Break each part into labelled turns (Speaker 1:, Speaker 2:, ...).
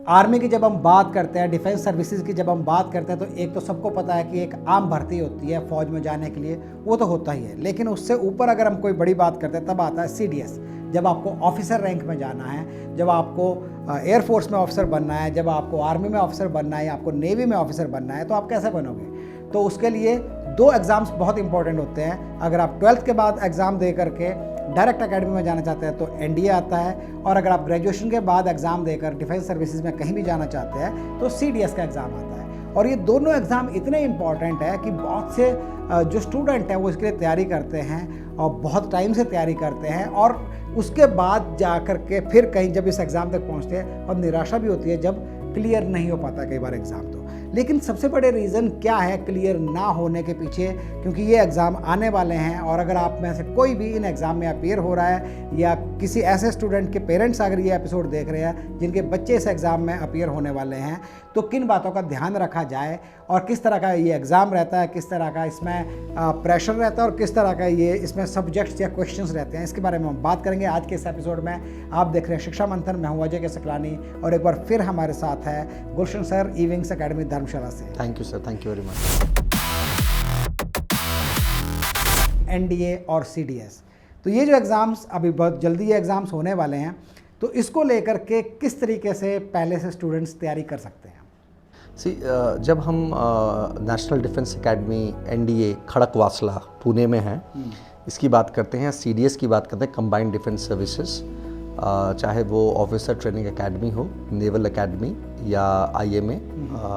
Speaker 1: Army की जब हम बात करते हैं, डिफेंस सर्विसेज की जब हम बात करते हैं, तो एक तो सबको पता है कि एक आम भर्ती होती है फ़ौज में जाने के लिए, वो तो होता ही है। लेकिन उससे ऊपर अगर हम कोई बड़ी बात करते हैं तब आता है CDS। जब आपको ऑफिसर रैंक में जाना है, जब आपको एयरफोर्स में ऑफिसर बनना है, जब आपको आर्मी में ऑफिसर बनना है या आपको नेवी में ऑफिसर बनना है, तो आप कैसे बनोगे? तो उसके लिए 2 एग्ज़ाम्स बहुत इंपॉर्टेंट होते हैं। अगर आप 12th के बाद एग्ज़ाम दे करके डायरेक्ट एकेडमी में जाना चाहते हैं तो NDA आता है, और अगर आप ग्रेजुएशन के बाद एग्ज़ाम देकर डिफेंस सर्विसेज में कहीं भी जाना चाहते हैं तो CDS का एग्ज़ाम आता है। और ये दोनों एग्ज़ाम इतने इंपॉर्टेंट है कि बहुत से जो स्टूडेंट हैं वो इसके लिए तैयारी करते हैं और बहुत टाइम से तैयारी करते हैं, और उसके बाद जा कर के फिर कहीं जब इस एग्ज़ाम तक पहुँचते हैं और निराशा भी होती है जब क्लियर नहीं हो पाता कई बार एग्ज़ाम। तो लेकिन सबसे बड़े रीज़न क्या है क्लियर ना होने के पीछे? क्योंकि ये एग्ज़ाम आने वाले हैं, और अगर आप में से कोई भी इन एग्ज़ाम में अपीयर हो रहा है या किसी ऐसे स्टूडेंट के पेरेंट्स अगर ये एपिसोड देख रहे हैं जिनके बच्चे इस एग्ज़ाम में अपीयर होने वाले हैं, तो किन बातों का ध्यान रखा जाए और किस तरह का ये एग्ज़ाम रहता है, किस तरह का इसमें प्रेशर रहता है और किस तरह का ये इसमें सब्जेक्ट्स या क्वेश्चंस रहते हैं, इसके बारे में हम बात करेंगे आज के इस एपिसोड में। आप देख रहे हैं शिक्षा मंथन, मैं हूं अजय के सकलानी, और एक बार फिर हमारे साथ है गुलशन सर, ई-विंग्स अकेडमी धर्मशाला से।
Speaker 2: Thank you sir, thank you very much.
Speaker 1: NDA और CDS, तो ये जो एग्ज़ाम्स अभी बहुत जल्दी ये एग्ज़ाम्स होने वाले हैं, तो इसको लेकर के किस तरीके से पहले से स्टूडेंट्स तैयारी कर सकते हैं?
Speaker 2: जब हम national defence academy NDA Khadakwasla Pune में हैं, इसकी बात करते हैं, CDS की बात करते हैं, कंबाइंड डिफेंस सर्विसेज, चाहे वो ऑफिसर ट्रेनिंग एकेडमी हो, नेवल एकेडमी या IMA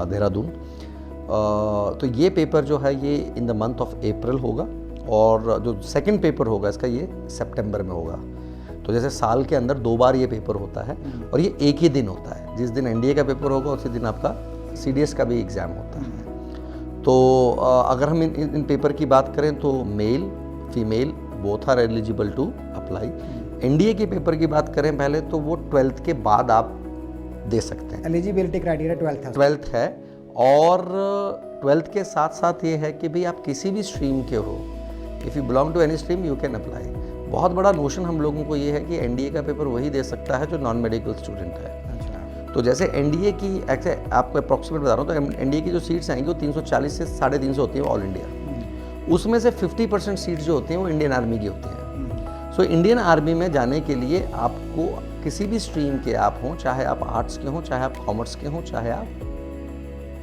Speaker 2: देहरादून, तो ये पेपर जो है ये in the month of April होगा, और जो सेकंड पेपर होगा इसका ये सितंबर में होगा। तो जैसे साल के अंदर 2 बार ये पेपर होता है, और ये एक ही दिन होता है। जिस दिन NDA का पेपर होगा उसी दिन आपका CDS का भी एग्ज़ाम होता है। तो अगर हम इन पेपर की बात करें तो male female both are eligible to apply. NDA के पेपर की बात करें पहले तो वो 12th के बाद आप दे सकते हैं।
Speaker 1: एलिजिबिलिटी क्राइटेरिया
Speaker 2: 12th है, और 12th के साथ साथ ये है कि भाई आप किसी भी स्ट्रीम के हो, if you belong to any stream you can apply. बहुत बड़ा नोशन हम लोगों को ये है कि NDA का पेपर वही दे सकता है जो नॉन मेडिकल स्टूडेंट है। तो जैसे NDA की आपको अप्रॉक्सीमेट बता रहा हूँ, तो NDA की जो सीट्स आएंगी वो 340 से 350 होती है ऑल इंडिया। उसमें से 50% सीट्स जो होती हैं वो इंडियन आर्मी की होती हैं। सो इंडियन आर्मी में जाने के लिए आपको किसी भी स्ट्रीम के आप हों, चाहे आप आर्ट्स के हों, चाहे आप कॉमर्स के हों, चाहे आप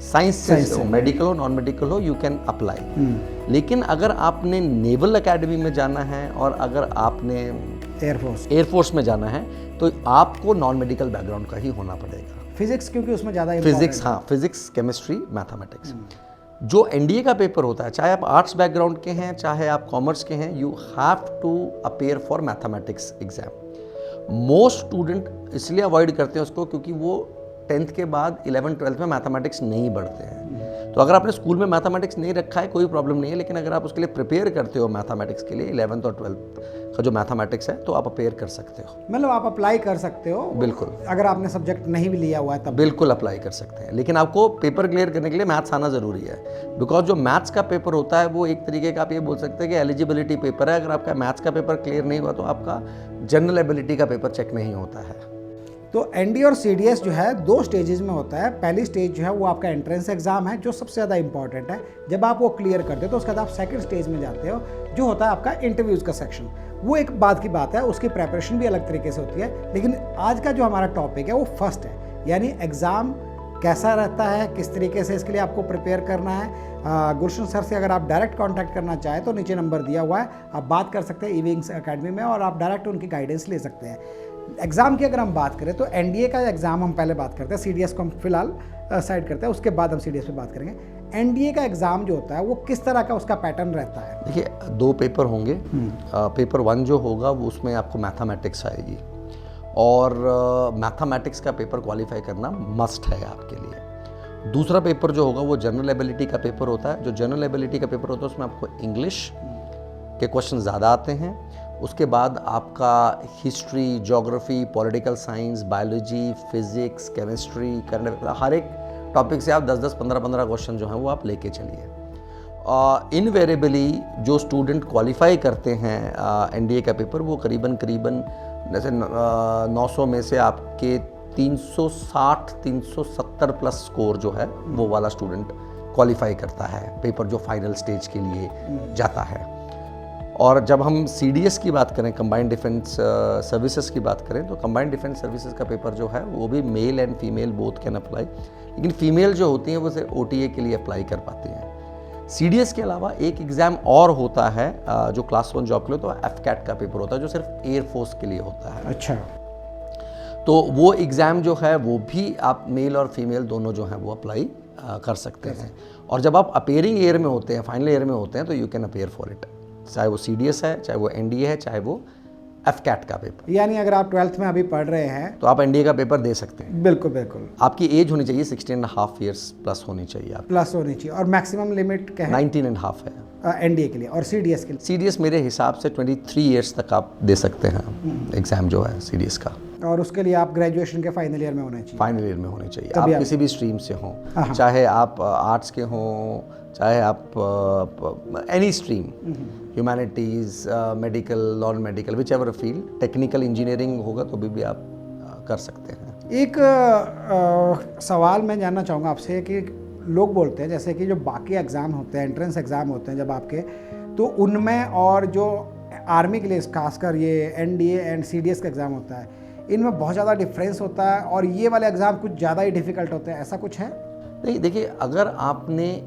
Speaker 2: साइंस से हो, मेडिकल हो, नॉन मेडिकल हो, यू कैन अप्लाई। लेकिन अगर आपने नेवल एकेडमी में जाना है और अगर आपने एयरफोर्स में जाना है तो आपको नॉन मेडिकल बैकग्राउंड का ही होना पड़ेगा।
Speaker 1: फिजिक्स, क्योंकि उसमें ज़्यादा
Speaker 2: फिजिक्स, हाँ, फिजिक्स, केमिस्ट्री, मैथमेटिक्स। जो NDA का पेपर होता है, चाहे आप आर्ट्स बैकग्राउंड के हैं, चाहे आप कॉमर्स के हैं, you have to appear for mathematics exam. Most student इसलिए अवॉइड करते हैं उसको क्योंकि वो 10th के बाद 11th 12th में मैथमेटिक्स नहीं बढ़ते हैं। तो अगर आपने स्कूल में मैथमेटिक्स नहीं रखा है कोई प्रॉब्लम नहीं है, लेकिन अगर आप उसके लिए प्रिपेयर करते हो मैथमेटिक्स के लिए, 11th और 12th का जो मैथमेटिक्स है, तो आप अपेयर कर सकते हो।
Speaker 1: मतलब आप अप्लाई कर सकते हो,
Speaker 2: बिल्कुल,
Speaker 1: अगर आपने सब्जेक्ट नहीं भी लिया हुआ है तब
Speaker 2: बिल्कुल अप्लाई कर सकते हैं। लेकिन आपको पेपर क्लियर करने के लिए मैथ्स आना ज़रूरी है, बिकॉज जो मैथ्स का पेपर होता है वो एक तरीके का आप ये बोल सकते हैं कि एलिजिबिलिटी पेपर है। अगर आपका मैथ्स का पेपर क्लियर नहीं हुआ तो आपका जनरल एबिलिटी का पेपर चेक नहीं होता है।
Speaker 1: तो NDA और CDS जो है 2 स्टेजेस में होता है। पहली स्टेज जो है वो आपका एंट्रेंस एग्जाम है, जो सबसे ज़्यादा इंपॉर्टेंट है। जब आप वो क्लियर करते हो तो उसके बाद आप सेकंड स्टेज में जाते हो, जो होता है आपका इंटरव्यूज़ का सेक्शन। वो एक बात की बात है, उसकी प्रेपरेशन भी अलग तरीके से होती है। लेकिन आज का जो हमारा टॉपिक है वो फर्स्ट है, यानी एग्ज़ाम कैसा रहता है, किस तरीके से इसके लिए आपको प्रिपेयर करना है। गुलशन सर से अगर आप डायरेक्ट कांटेक्ट करना चाहें तो नीचे नंबर दिया हुआ है, आप बात कर सकते हैं ई-विंग्स अकेडमी में, और आप डायरेक्ट उनकी गाइडेंस ले सकते हैं। एग्ज़ाम की अगर हम बात करें तो NDA का एग्ज़ाम हम पहले बात करते हैं, CDS को हम फिलहाल साइड करते हैं, उसके बाद हम CDS पे बात करेंगे। NDA का एग्ज़ाम जो होता है वो किस तरह का उसका पैटर्न रहता है?
Speaker 2: देखिए, 2 पेपर होंगे। पेपर 1 जो होगा वो उसमें आपको मैथमेटिक्स आएगी, और मैथमेटिक्स का पेपर क्वालिफाई करना मस्ट है आपके लिए। दूसरा पेपर जो होगा वो जनरल एबिलिटी का पेपर होता है। जो जनरल एबिलिटी का पेपर होता है उसमें आपको इंग्लिश के क्वेश्चन ज़्यादा आते हैं। उसके बाद आपका history, geography, political science, biology, physics, chemistry, current affair, हर एक टॉपिक से आप 10-10, 15-15 क्वेश्चन जो हैं वो आप लेके चलिए। इनवेरेबली जो स्टूडेंट क्वालिफाई करते हैं NDA का पेपर, वो करीबन जैसे 900 में से आपके 360-370 प्लस स्कोर जो है वो वाला स्टूडेंट क्वालिफाई करता है पेपर जो फाइनल स्टेज के लिए जाता है। और जब हम CDS की बात करें, कंबाइंड डिफेंस सर्विसेज की बात करें, तो कंबाइंड डिफेंस सर्विसेज का पेपर जो है वो भी male and female both can apply, लेकिन फीमेल जो होती हैं वो सिर्फ OTA के लिए अप्लाई कर पाती हैं। CDS के अलावा एक एग्ज़ाम और होता है जो क्लास 1 जॉब के लिए, तो FCAT का पेपर होता है जो सिर्फ एयरफोर्स के लिए होता है।
Speaker 1: अच्छा।
Speaker 2: तो वो एग्ज़ाम जो है वो भी आप मेल और फीमेल दोनों जो हैं वो अप्लाई कर सकते हैं। और जब आप अपेयरिंग ईयर में होते हैं, फाइनल ईयर में होते हैं, तो you can appear for it, चाहे वो CDS है, चाहे वो NDA है, चाहे वो FCAT का पेपर।
Speaker 1: यानी अगर आप 12th में अभी पढ़ रहे हैं
Speaker 2: तो आप NDA का पेपर दे सकते हैं।
Speaker 1: बिल्कुल बिल्कुल।
Speaker 2: आपकी एज होनी चाहिए 16.5 ईयर्स प्लस होनी चाहिए आप,
Speaker 1: प्लस होनी चाहिए। और मैक्सिमम लिमिट क्या है?
Speaker 2: 19.5 है
Speaker 1: NDA के लिए। और CDS के लिए?
Speaker 2: CDS मेरे हिसाब से 23 ईयर्स तक आप दे सकते हैं एग्ज़ाम जो है CDS का।
Speaker 1: और उसके लिए आप ग्रेजुएशन के फाइनल ईयर में होने चाहिए।
Speaker 2: फाइनल ईयर में होने चाहिए। आप किसी भी स्ट्रीम से हों, चाहे आप आर्ट्स के हों, चाहे आप any stream, humanities, medical, non medical, which ever field, technical engineering होगा तो भी आप कर सकते हैं।
Speaker 1: एक सवाल मैं जानना चाहूँगा आपसे कि लोग बोलते हैं जैसे कि जो बाकी एग्ज़ाम होते हैं, एंट्रेंस एग्ज़ाम होते हैं जब आपके, तो उनमें और जो आर्मी के लिए खासकर ये NDA एंड CDS का एग्ज़ाम होता है, इनमें बहुत ज़्यादा डिफरेंस होता है और ये वाले एग्ज़ाम कुछ ज़्यादा ही डिफ़िकल्ट होते हैं, ऐसा कुछ है?
Speaker 2: नहीं, देखिए, अगर आपने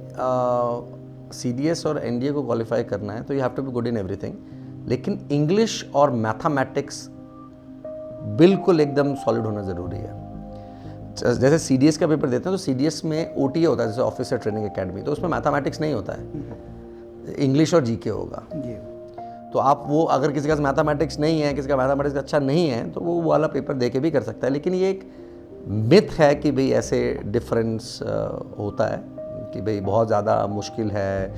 Speaker 2: CDS और NDA को क्वालिफाई करना है तो you have to be good in everything, लेकिन इंग्लिश और मैथमेटिक्स बिल्कुल एकदम सॉलिड होना ज़रूरी है। जैसे CDS का पेपर देते हैं तो CDS में OTA होता है, जैसे ऑफिसर ट्रेनिंग एकेडमी, तो उसमें मैथमेटिक्स नहीं होता है, इंग्लिश और GK होगा। तो आप वो, अगर किसी का मैथमेटिक्स नहीं है, किसी का मैथमेटिक्स अच्छा नहीं है, तो वो वाला पेपर दे के भी कर सकता है। लेकिन ये एक मिथ है कि भाई ऐसे डिफरेंस होता है कि भाई बहुत ज़्यादा मुश्किल है।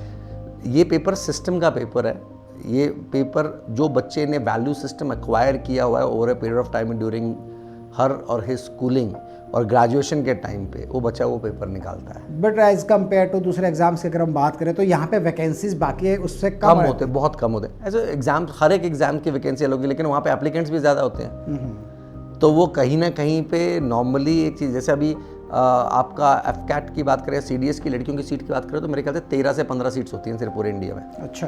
Speaker 2: ये पेपर सिस्टम का पेपर है। ये पेपर जो बच्चे ने वैल्यू सिस्टम एक्वायर किया हुआ है over a period of time during her और हिज स्कूलिंग और ग्रेजुएशन के टाइम पे, वो बच्चा वो पेपर निकालता है।
Speaker 1: बट एज कम्पेयर टू दूसरे एग्जाम्स की अगर हम बात करें तो यहाँ पे वैकेंसीज बाकी है उससे कम
Speaker 2: होते हैं, बहुत कम होते हैं। ऐसे एग्जाम, हर एक एग्जाम की वैकेंसी अलग है, लेकिन वहाँ पे एप्लीकेंट्स भी ज़्यादा होते हैं। तो वो कहीं ना कहीं पे नॉर्मली एक चीज़, जैसे अभी आपका FCAT की बात करें, CDS की लड़कियों की सीट की बात करें, तो मेरे ख्याल से 13 से 15 सीट्स होती हैं सिर्फ पूरे इंडिया में।
Speaker 1: अच्छा।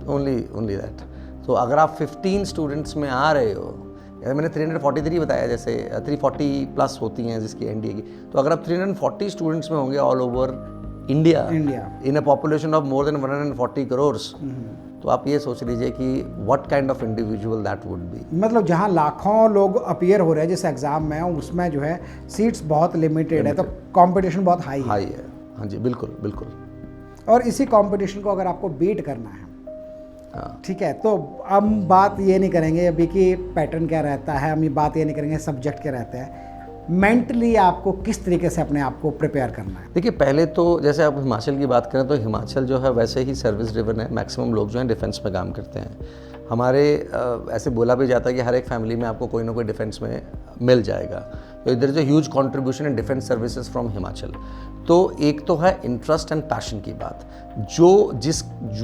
Speaker 2: Only that. तो अगर आप 15 स्टूडेंट्स में आ रहे हो, मैंने 343 बताया, जैसे 340 प्लस होती हैं जिसकी NDA की, तो अगर आप 340 स्टूडेंट्स में होंगे all over India in a population of more than 140 crore, तो आप ये सोच लीजिए कि what kind of individual that would be.
Speaker 1: मतलब जहाँ लाखों लोग अपीयर हो रहे हैं जिस एग्जाम में, उसमें जो है सीट्स बहुत लिमिटेड है, तो कंपटीशन बहुत हाई
Speaker 2: है। हाँ जी, बिल्कुल बिल्कुल।
Speaker 1: और इसी कंपटीशन को अगर आपको बीट करना है, ठीक है, तो हम बात ये नहीं करेंगे अभी कि पैटर्न क्या रहता है, हम ये बात ये नहीं करेंगे सब्जेक्ट क्या रहता है, मेंटली आपको किस तरीके से अपने आप को प्रिपेयर करना है।
Speaker 2: देखिए, पहले तो जैसे आप हिमाचल की बात करें तो हिमाचल जो है वैसे ही सर्विस ड्रिवन है। मैक्सिमम लोग जो हैं डिफेंस में काम करते हैं। हमारे ऐसे बोला भी जाता है कि हर एक फैमिली में आपको कोई ना कोई डिफेंस में मिल जाएगा। तो इधर जो huge contribution in defence services from Himachal. तो एक तो है इंटरेस्ट एंड पैशन की बात,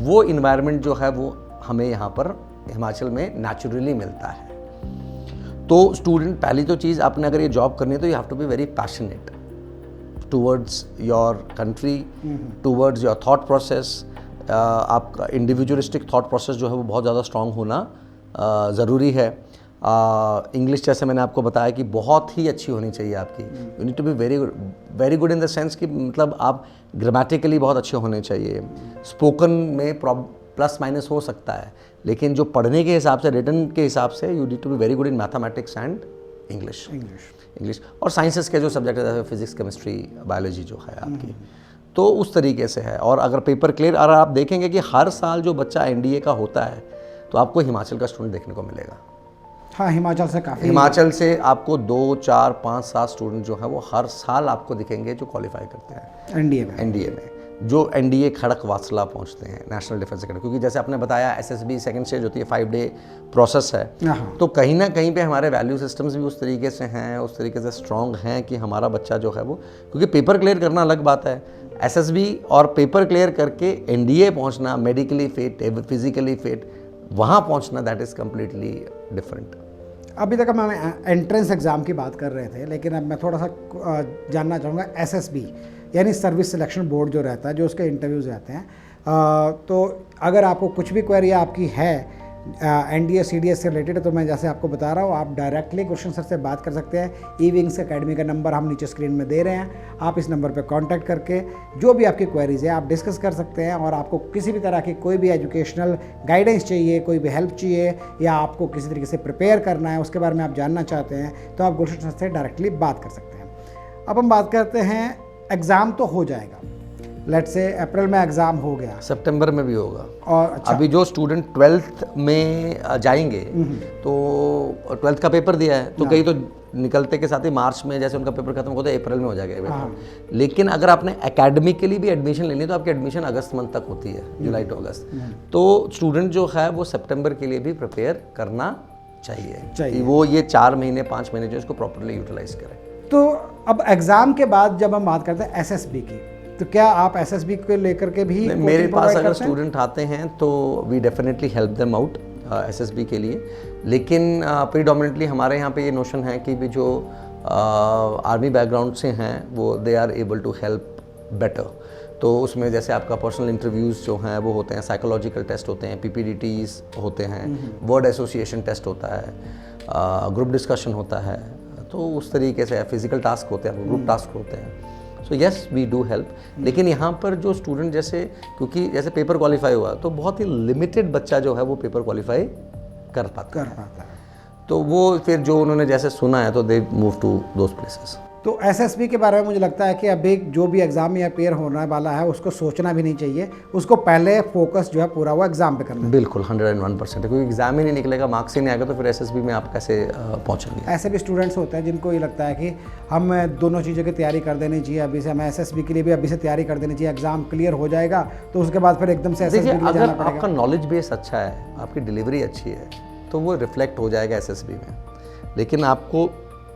Speaker 2: वो इन्वायरमेंट जो है वो हमें यहाँ पर हिमाचल में नेचुरली मिलता है। तो स्टूडेंट, पहली तो चीज़, आपने अगर ये जॉब करनी है तो you have to be very passionate towards your country, towards your thought process. आपका इंडिविजुअलिस्टिक थॉट प्रोसेस जो है वो बहुत ज़्यादा स्ट्रांग होना ज़रूरी है। इंग्लिश जैसे मैंने आपको बताया कि बहुत ही अच्छी होनी चाहिए आपकी। You need to be very good in the sense कि मतलब आप ग्रामेटिकली बहुत अच्छे होने चाहिए। स्पोकन में प्लस माइनस हो सकता है, लेकिन जो पढ़ने के हिसाब से, रिटन के हिसाब से, you need to be very good in mathematics and English और साइंसेस के जो सब्जेक्ट है जैसे फिजिक्स, केमिस्ट्री, बायोलॉजी जो है आपकी, तो उस तरीके से है। और अगर पेपर क्लियर, और आप देखेंगे कि हर साल जो बच्चा NDA का होता है तो आपको हिमाचल का स्टूडेंट देखने को मिलेगा।
Speaker 1: हाँ, हिमाचल से
Speaker 2: आपको 2, 4, 5, 7 स्टूडेंट जो है वो हर साल आपको दिखेंगे जो क्वालिफाई करते हैं NDA में, जो NDA खड़क वासला पहुंचते हैं, नेशनल डिफेंस एकेडमी। क्योंकि जैसे आपने बताया SSB सेकंड स्टेज होती है, 5 डे प्रोसेस है, तो कहीं ना कहीं पे हमारे वैल्यू सिस्टम्स भी उस तरीके से हैं, उस तरीके से स्ट्रॉन्ग हैं कि हमारा बच्चा जो है वो, क्योंकि पेपर क्लियर करना अलग बात है, SSB और पेपर क्लियर करके NDA पहुँचना, मेडिकली फिट, फिजिकली फिट, वहाँ पहुँचना, दैट इज़ कम्प्लीटली डिफरेंट।
Speaker 1: अभी तक हम एंट्रेंस एग्ज़ाम की बात कर रहे थे, लेकिन अब मैं थोड़ा सा जानना चाहूँगा एसएसबी यानी सर्विस सिलेक्शन बोर्ड जो रहता है, जो उसके इंटरव्यूज़ रहते हैं। तो अगर आपको कुछ भी क्वेरी आपकी है एनडीए सीडीएस से रिलेटेड, तो मैं जैसे आपको बता रहा हूँ, आप डायरेक्टली क्वेश्चन सर से बात कर सकते हैं। ई-विंग्स एकेडमी का नंबर हम नीचे स्क्रीन में दे रहे हैं, आप इस नंबर पे कांटेक्ट करके जो भी आपकी क्वेरीज है आप डिस्कस कर सकते हैं। और आपको किसी भी तरह की कोई भी एजुकेशनल गाइडेंस चाहिए, कोई भी हेल्प चाहिए, या आपको किसी तरीके से प्रिपेयर करना है, उसके बारे में आप जानना चाहते हैं, तो आप गुलशन सर से डायरेक्टली बात कर सकते हैं। अब हम बात करते हैं, एग्ज़ाम तो हो जाएगा, लेट्स से अप्रैल में एग्ज़ाम हो गया,
Speaker 2: सितंबर में भी होगा।
Speaker 1: और अच्छा,
Speaker 2: अभी जो स्टूडेंट 12th में जाएंगे तो 12th का पेपर दिया है, तो कई तो निकलते के साथ ही मार्च में जैसे उनका पेपर खत्म होता है, अप्रैल में हो जाएगा पेपर। लेकिन अगर आपने एकेडमिकली भी एडमिशन लेनी है तो आपकी एडमिशन अगस्त मंथ तक होती है, जुलाई टू अगस्त। तो स्टूडेंट जो है वो सितंबर के लिए भी प्रिपेयर करना चाहिए। वो ये 4 महीने 5 महीने जो इसको प्रॉपरली यूटिलाइज करें।
Speaker 1: तो अब एग्ज़ाम के बाद जब हम बात करते हैं एसएसबी की, तो क्या आप एसएसबी को लेकर के भी
Speaker 2: मेरे पास अगर स्टूडेंट आते हैं तो we definitely help them out SSB के लिए। लेकिन प्रीडोमिनेटली हमारे यहाँ पे ये नोशन है कि भी जो आर्मी बैकग्राउंड से हैं वो they are able to help better. तो उसमें जैसे आपका पर्सनल इंटरव्यूज़ जो हैं वो होते हैं, साइकोलॉजिकल टेस्ट होते हैं, पीपीडीटीज़ होते हैं, वर्ड एसोसिएशन टेस्ट होता है, ग्रुप डिस्कशन होता है, तो उस तरीके से फिजिकल टास्क होते हैं, ग्रुप टास्क होते हैं। So yes we do help. लेकिन यहाँ पर जो स्टूडेंट जैसे, क्योंकि जैसे पेपर क्वालिफाई हुआ तो बहुत ही लिमिटेड बच्चा जो है वो पेपर क्वालिफाई कर पाता है। तो वो फिर जो उन्होंने जैसे सुना है तो they move to those places.
Speaker 1: तो एसएसबी के बारे में मुझे लगता है कि अभी जो भी एग्ज़ाम या पेपर होने वाला है उसको सोचना भी नहीं चाहिए, उसको पहले फोकस जो है पूरा वो एग्ज़ाम पे करना है।
Speaker 2: बिल्कुल 101%, क्योंकि एग्ज़ाम ही नहीं निकलेगा, मार्क्स ही नहीं आएगा तो फिर एसएसबी में आप कैसे पहुँचेंगे।
Speaker 1: ऐसे भी स्टूडेंट्स होते हैं जिनको ये लगता है कि हम दोनों चीज़ों की तैयारी कर देनी चाहिए, अभी से हमें एसएसबी के लिए भी अभी से तैयारी कर देनी चाहिए, एग्ज़ाम क्लियर हो जाएगा तो उसके बाद फिर एकदम से एसएसबी के लिए जाना पड़ेगा।
Speaker 2: आपका नॉलेज बेस अच्छा है, आपकी डिलीवरी अच्छी है, तो वो रिफ्लेक्ट हो जाएगा एसएसबी में। लेकिन आपको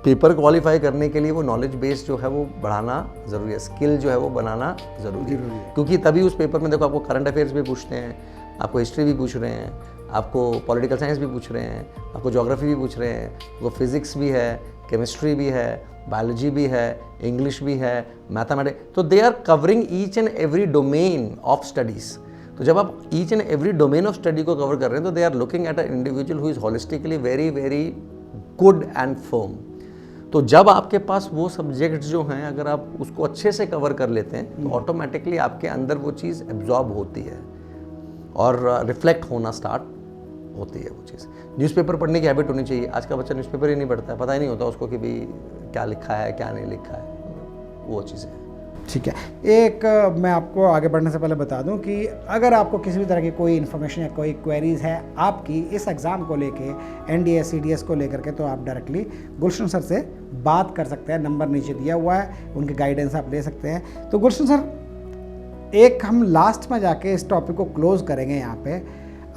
Speaker 2: पेपर क्वालिफाई करने के लिए वो नॉलेज बेस जो है वो बढ़ाना ज़रूरी है, स्किल जो है वो बनाना ज़रूरी है। क्योंकि तभी उस पेपर में देखो आपको करंट अफेयर्स भी पूछते हैं, आपको हिस्ट्री भी पूछ रहे हैं, आपको पॉलिटिकल साइंस भी पूछ रहे हैं, आपको ज्योग्राफी भी पूछ रहे हैं, वो फिज़िक्स भी है, केमिस्ट्री भी है, बायोलॉजी भी है, इंग्लिश भी है, मैथमेटिक्स। तो they are covering each and every domain of studies. तो जब आप each and every domain of study को कवर कर रहे हैं तो they are looking at a individual who is holistically very very good and firm. तो जब आपके पास वो सब्जेक्ट्स जो हैं अगर आप उसको अच्छे से कवर कर लेते हैं तो ऑटोमेटिकली आपके अंदर वो चीज़ एब्जॉर्ब होती है और रिफ्लेक्ट होना स्टार्ट होती है वो चीज़। न्यूज़पेपर पढ़ने की हैबिट होनी चाहिए। आज का बच्चा न्यूज़पेपर ही नहीं पढ़ता है, पता ही नहीं होता उसको कि भी क्या लिखा है क्या नहीं लिखा है, वो चीज़ें।
Speaker 1: ठीक है, एक मैं आपको आगे बढ़ने से पहले बता दूं कि अगर आपको किसी भी तरह की कोई इन्फॉर्मेशन या कोई क्वेरीज़ है आपकी इस एग्ज़ाम को लेके, एनडीए सीडीएस को लेकर के, तो आप डायरेक्टली गुलशन सर से बात कर सकते हैं। नंबर नीचे दिया हुआ है, उनकी गाइडेंस आप ले सकते हैं। तो गुलशन सर, एक हम लास्ट में जाके इस टॉपिक को क्लोज़ करेंगे। यहाँ पे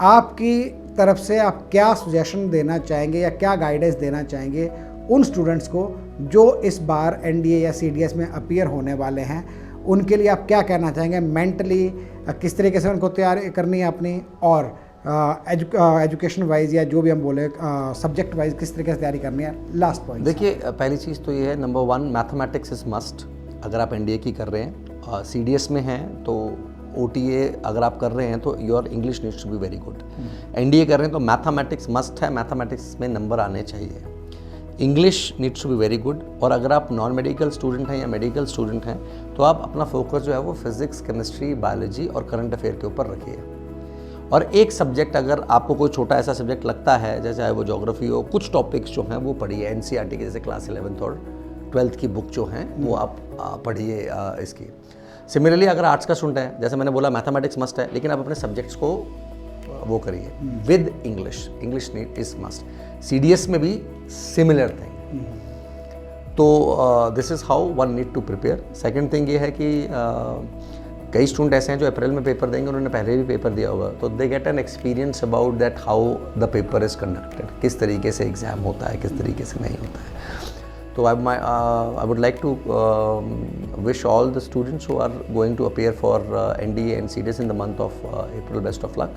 Speaker 1: आपकी तरफ से आप क्या सजेशन देना चाहेंगे या क्या गाइडेंस देना चाहेंगे उन स्टूडेंट्स को जो इस बार एनडीए या सीडीएस में अपीयर होने वाले हैं? उनके लिए आप क्या कहना चाहेंगे? मेंटली किस तरीके से उनको तैयारी करनी है अपनी, और एजुकेशन वाइज या जो भी हम बोले सब्जेक्ट वाइज किस तरीके से तैयारी करनी है? लास्ट पॉइंट
Speaker 2: देखिए, पहली चीज़ तो ये है, नंबर 1 मैथमेटिक्स इज़ मस्ट। अगर आप एनडीए की कर रहे हैं, सीडीएस में हैं तो ओटीए अगर आप कर रहे हैं तो your English needs to be very good. NDA कर रहे हैं तो मैथमेटिक्स मस्ट है, मैथमेटिक्स में नंबर आने चाहिए। English needs to be very good. और अगर आप नॉन मेडिकल स्टूडेंट हैं या मेडिकल स्टूडेंट हैं तो आप अपना फोकस जो है वो फिज़िक्स, केमिस्ट्री, बायोलॉजी और करंट अफेयर के ऊपर रखिए। और एक सब्जेक्ट अगर आपको कोई छोटा ऐसा सब्जेक्ट लगता है, जैसे चाहे वो ज्योग्राफी हो, कुछ टॉपिक्स जो हैं वो पढ़िए। एनसीईआरटी की जैसे क्लास 11th और 12th की बुक जो हैं वो आप पढ़िए इसकी। सिमिलरली अगर आर्ट्स का स्टूडेंट है, जैसे मैंने बोला मैथमेटिक्स मस्ट है, लेकिन आप अपने सब्जेक्ट्स को वो करिए with English. English need is must. CDS में भी सिमिलर थिंग। तो this is how one need to prepare. Second thing ये है कि कई स्टूडेंट ऐसे हैं जो अप्रैल में पेपर देंगे, उन्होंने पहले भी पेपर दिया होगा, तो they get an experience about that how the paper is conducted, किस तरीके से एग्ज़ाम होता है, किस तरीके से नहीं होता है। तो I would like to wish all the students who are going to appear for NDA and CDS in the month of April best of luck.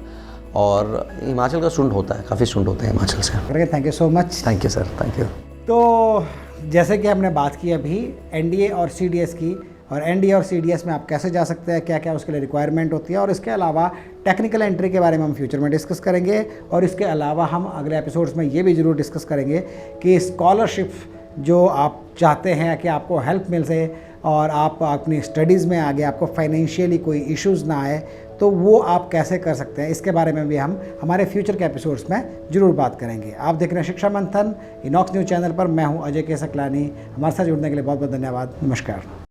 Speaker 2: और हिमाचल का स्टूडेंट होता है, काफ़ी स्टूडेंट होते हैं हिमाचल से।
Speaker 1: Thank you so much.
Speaker 2: Thank you sir, thank you.
Speaker 1: तो जैसे कि हमने बात की अभी एनडीए और सीडीएस की, और एनडीए और सीडीएस में आप कैसे जा सकते हैं, क्या क्या उसके लिए रिक्वायरमेंट होती है, और इसके अलावा टेक्निकल एंट्री के बारे में हम फ्यूचर में डिस्कस करेंगे। और इसके अलावा हम अगले एपिसोड्स में ये भी ज़रूर डिस्कस करेंगे कि स्कॉलरशिप जो आप चाहते हैं कि आपको हेल्प मिल सके और आप अपनी स्टडीज़ में आगे आपको फाइनेंशियली कोई इश्यूज़ ना आए, तो वो आप कैसे कर सकते हैं, इसके बारे में भी हम हमारे फ्यूचर के एपिसोड्स में ज़रूर बात करेंगे। आप देख रहे हैं शिक्षा मंथन इनॉक्स न्यूज़ चैनल पर। मैं हूं अजय के सकलानी। हमारे साथ जुड़ने के लिए बहुत बहुत धन्यवाद। नमस्कार।